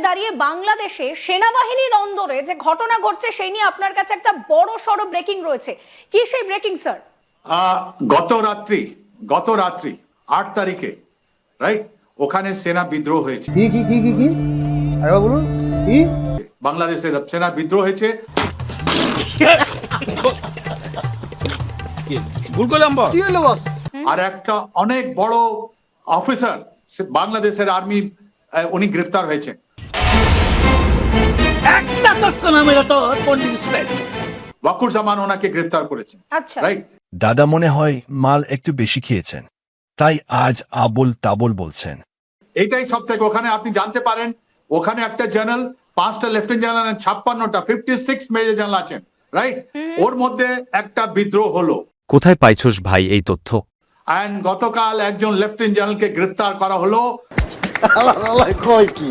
দাঁড়িয়ে বাংলাদেশে সেনাবাহিনীর অন্দরে যে ঘটনা ঘটছে সেই নিয়ে আপনার কাছে একটা বড় সড় ব্রেকিং রয়েছে, কি সেই ব্রেকিং স্যার? গত রাত্রি 8 তারিখে, রাইট, ওখানে সেনা বিদ্রোহ হয়েছে। কি আরে বলুন কি? বাংলাদেশের সেনা বিদ্রোহ হয়েছে। ভুল করলাম বস। আর একটা অনেক বড় অফিসার বাংলাদেশের আর্মি উনি গ্রেফতার হয়েছে। একটা চস্কা নামের তো পন্ডিত ইসলাম ওয়াকুরুজ্জামান ওনাকে গ্রেফতার করেছেন, আচ্ছা, রাইট। দাদা মনে হয় মাল একটু বেশি খেয়েছেন, তাই আজ আবোল তাবোল বলছেন। এটাই সব থেকে, ওখানে আপনি জানতে পারেন ওখানে একটা জেনারেল, 5টা লেফটেন্যান্ট জেনারেল, 56টা 56 মেজর জেনারেল আছেন, রাইট। ওর মধ্যে একটা বিদ্রোহ হলো। কোথায় পাইছস ভাই এই তথ্য? এন্ড গতকাল একজন লেফটেন্যান্ট জেনারেলকে গ্রেফতার করা হলো। কয় কি?